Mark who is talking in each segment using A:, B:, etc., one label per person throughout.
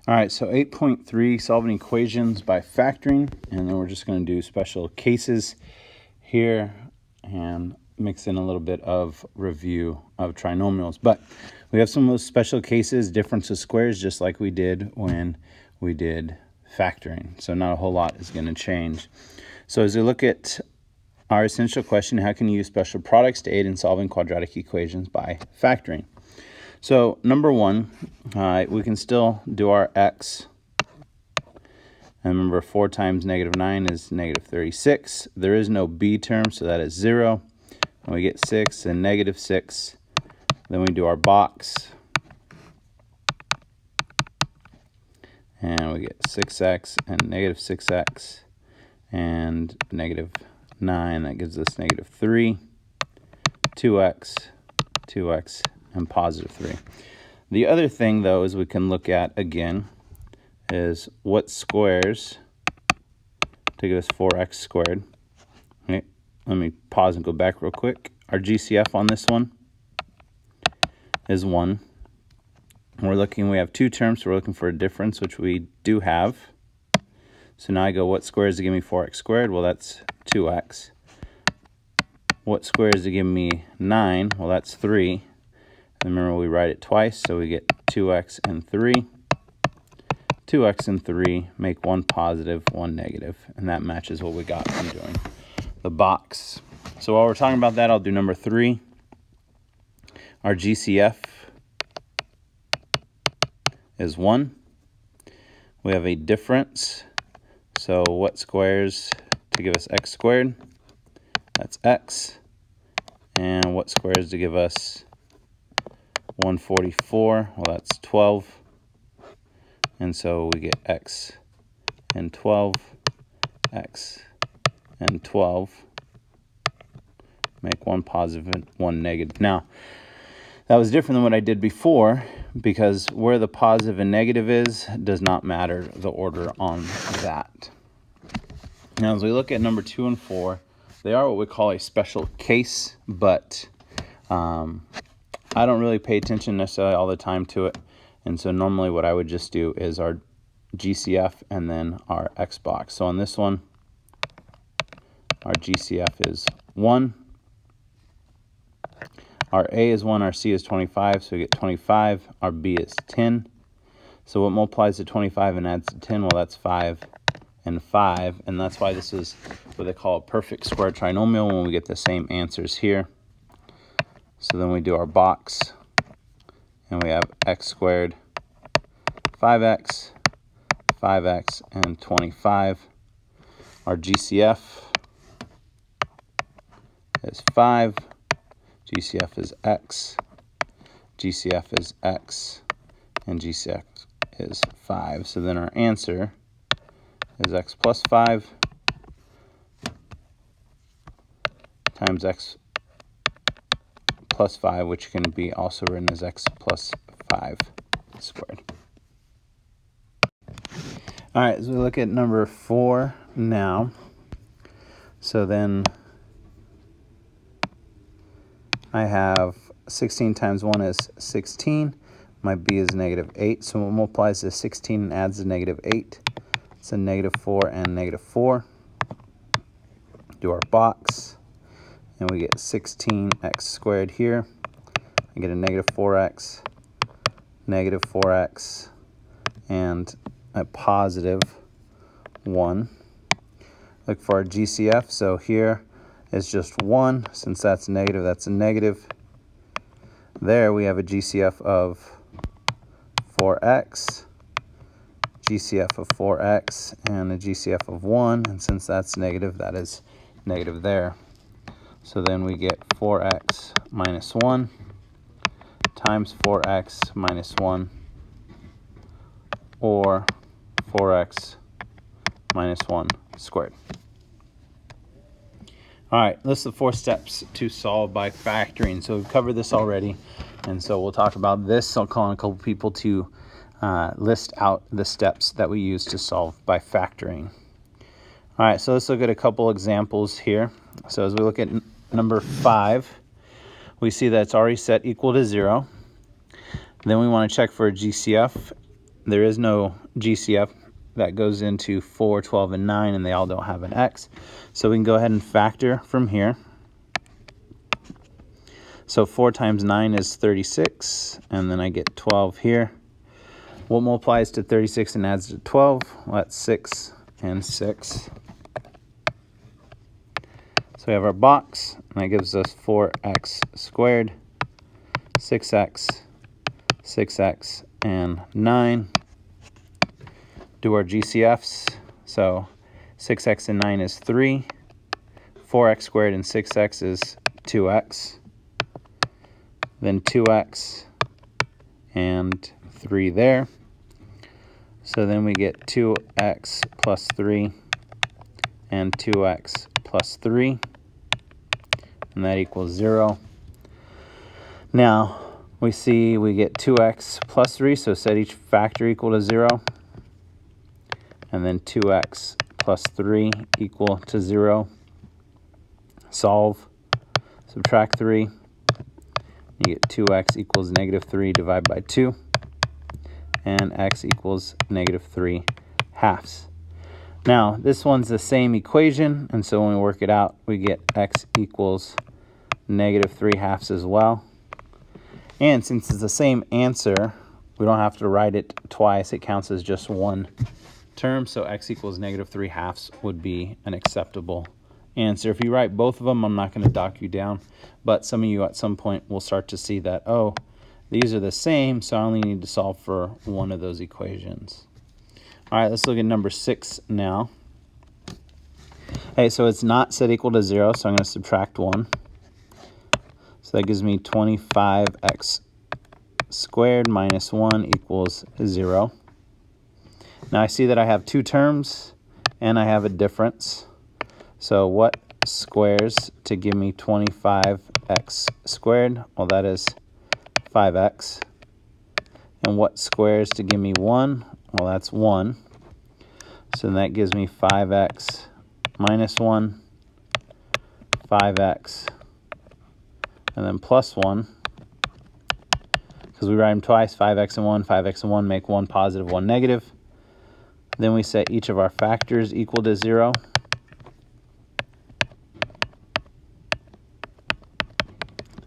A: All right, so 8.3, solving equations by factoring, and then we're just going to do special cases here and mix in a little bit of review of trinomials. But we have some of those special cases, difference of squares, just like we did when we did factoring. So not a whole lot is going to change. So as we look at our essential question, how can you use special products to aid in solving quadratic equations by factoring? So number one, we can still do our x. And remember, 4 times negative 9 is negative 36. There is no b term, so that is 0. And we get 6 and negative 6. Then we do our box. And we get 6x and negative 6x and negative 9. That gives us negative 3, 2x, 2x, and positive 3. The other thing, though, is we can look at, again, is what squares to give us 4x squared. Okay, let me pause and go back real quick. Our GCF on this one is 1. We have 2 terms, so we're looking for a difference, which we do have. So now I go, what squares to give me 4x squared? Well, that's 2x. What squares to give me 9? Well, that's 3. And remember, we write it twice, so we get 2x and 3. 2x and 3 make 1 positive, 1 negative, and that matches what we got from doing the box. So while we're talking about that, I'll do number 3. Our GCF is 1. We have a difference. So what squares to give us x squared? That's x. And what squares to give us 144? Well, that's 12. And so we get x and 12, x and 12. Make 1 positive and 1 negative. Now, that was different than what I did before, because where the positive and negative is does not matter the order on that. Now, as we look at number 2 and 4, they are what we call a special case, but I don't really pay attention necessarily all the time to it. And so normally what I would just do is our GCF and then our X box. So on this one, our GCF is 1. Our A is 1, our C is 25, so we get 25. Our B is 10. So what multiplies to 25 and adds to 10? Well, that's 5 and 5. And that's why this is what they call a perfect square trinomial, when we get the same answers here. So then we do our box, and we have x squared, 5x, 5x, and 25. Our GCF is 5. GCF is x. GCF is x. And GCF is 5. So then our answer is x plus 5 times x plus 5, which can be also written as x plus 5 squared. All right, so we look at number 4 now. So then I have 16 times 1 is 16. My b is negative 8. So what multiplies to 16 and adds to negative 8? It's a negative 4 and negative 4. Do our box. And we get 16x squared here. I get a negative 4x, and a positive 1. Look for our GCF. So here is just 1. Since that's negative, that's a negative. There we have a GCF of 4x, GCF of 4x, and a GCF of 1. And since that's negative, that is negative there. So then we get 4x minus 1 times 4x minus 1, or 4x minus 1 squared. All right, list the 4 steps to solve by factoring. So we've covered this already, and so we'll talk about this. I'll call on a couple people to list out the steps that we use to solve by factoring. All right, so let's look at a couple examples here. So as we look at number 5, we see that it's already set equal to 0. Then we want to check for a GCF. there is no GCF that goes into 4, 12, and 9, and they all don't have an x. So we can go ahead and factor from here. So 4 times 9 is 36, and then I get 12 here. What multiplies to 36 and adds to 12? Well, that's 6 and 6. So we have our box, and that gives us 4x squared, 6x, 6x, and 9. Do our GCFs. So 6x and 9 is 3. 4x squared and 6x is 2x. Then 2x and 3 there. So then we get 2x plus 3 and 2x plus 3. And that equals 0. Now we see we get 2x plus 3, so set each factor equal to 0. And then 2x plus 3 equal to 0. Solve. Subtract 3. You get 2x equals negative 3 divided by 2. And x equals negative 3 halves. Now, this one's the same equation, and so when we work it out, we get x equals negative 3 halves as well. And since it's the same answer, we don't have to write it twice. It counts as just one term, so x equals negative 3 halves would be an acceptable answer. If you write both of them, I'm not going to dock you down, but some of you at some point will start to see that, oh, these are the same, so I only need to solve for one of those equations. All right, let's look at number 6 now. Hey, so it's not set equal to 0, so I'm going to subtract 1. So that gives me 25x squared minus 1 equals 0. Now I see that I have two terms, and I have a difference. So what squares to give me 25x squared? Well, that is 5x. And what squares to give me 1? Well, that's 1. So that gives me 5x minus 1, 5x, and then plus 1. Because we write them twice, 5x and 1 make 1 positive, 1 negative. Then we set each of our factors equal to 0.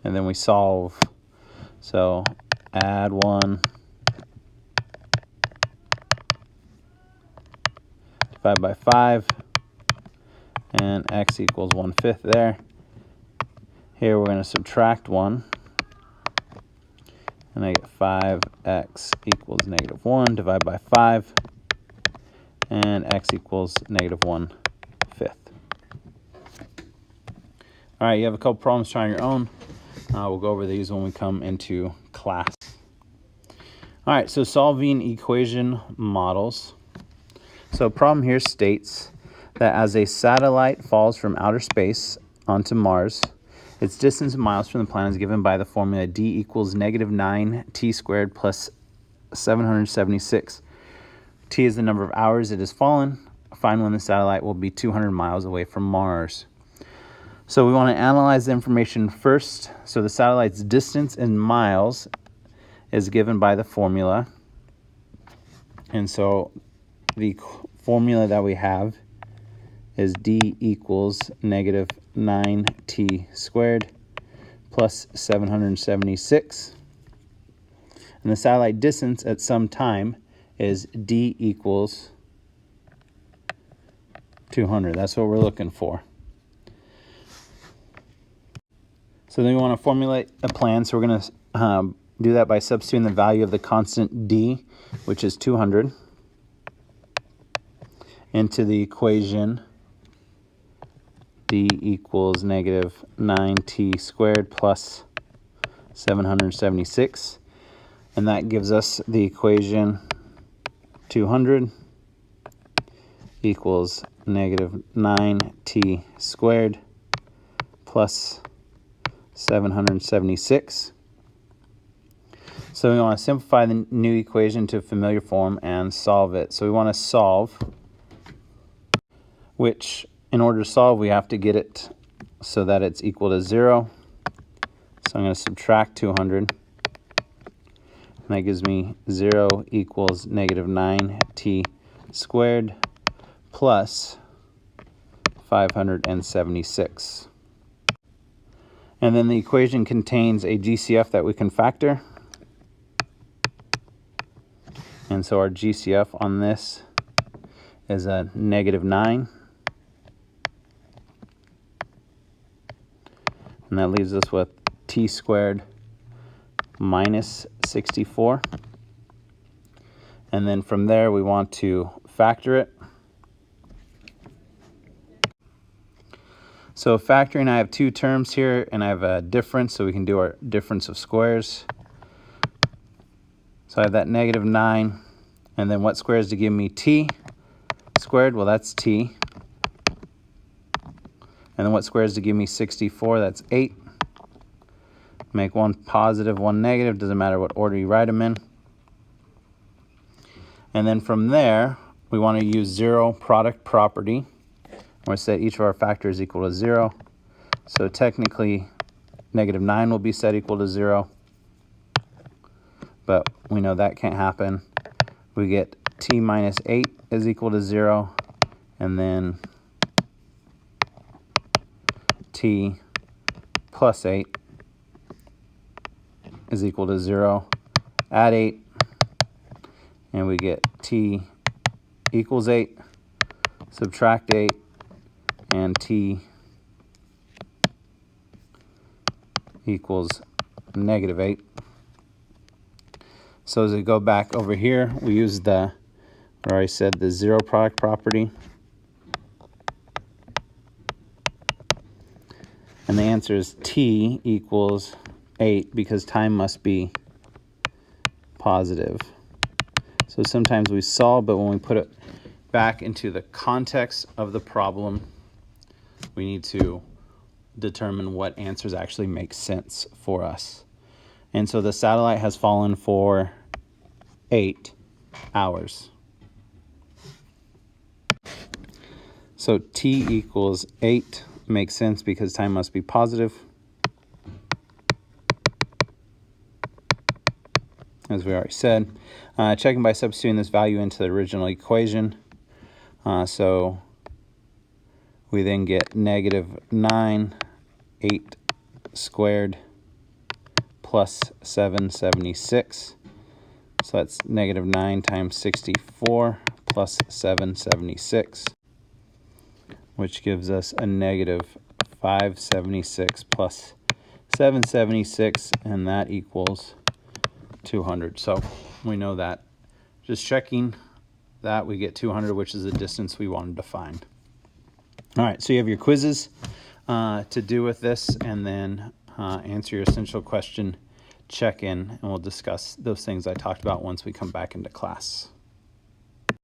A: And then we solve. So add 1, divide by 5, and x equals 1/5 there. Here we're going to subtract 1, and I get 5x equals negative 1, divide by 5, and x equals negative 1/5. All right, you have a couple problems trying your own. We'll go over these when we come into class. All right, so solving equation models. So problem here states that as a satellite falls from outer space onto Mars, its distance in miles from the planet is given by the formula d equals negative 9t squared plus 776. T is the number of hours it has fallen. Find when the satellite will be 200 miles away from Mars. So we want to analyze the information first. So the satellite's distance in miles is given by the formula. And so the formula that we have is d equals negative 9t squared plus 776. And the satellite distance at some time is d equals 200. That's what we're looking for. So then we want to formulate a plan. So we're going to do that by substituting the value of the constant d, which is 200, into the equation d equals negative 9t squared plus 776. And that gives us the equation 200 equals negative 9t squared plus 776. So we want to simplify the new equation to a familiar form and solve it. So we want to solve, which in order to solve we have to get it so that it's equal to 0. So I'm going to subtract 200. And that gives me 0 equals negative 9t squared plus 576. And then the equation contains a GCF that we can factor. And so our GCF on this is a negative 9. And that leaves us with t squared minus 64. And then from there we want to factor it. So factoring, I have two terms here and I have a difference, so we can do our difference of squares. So I have that negative 9, and then what squares to give me t squared? Well, that's t. And then what squares to give me 64? That's 8. Make one positive, one negative, doesn't matter what order you write them in. And then from there, we want to use zero product property, where I said each of our factors equal to 0. So technically, negative 9 will be set equal to 0. But we know that can't happen. We get t minus 8 is equal to 0. And then t plus 8 is equal to 0. Add 8. And we get t equals 8. Subtract 8. And t equals negative 8. So as we go back over here, we use the, where I said the zero product property. And the answer is t equals 8 because time must be positive. So sometimes we solve, but when we put it back into the context of the problem, we need to determine what answers actually make sense for us. And so the satellite has fallen for 8 hours. So t equals 8 makes sense because time must be positive, as we already said. Checking by substituting this value into the original equation. So we then get negative 9, 8 squared plus 776. So that's negative 9 times 64 plus 776, which gives us a negative 576 plus 776, and that equals 200. So we know that. Just checking that, we get 200, which is the distance we wanted to find. All right, so you have your quizzes to do with this, and then answer your essential question, check in, and we'll discuss those things I talked about once we come back into class.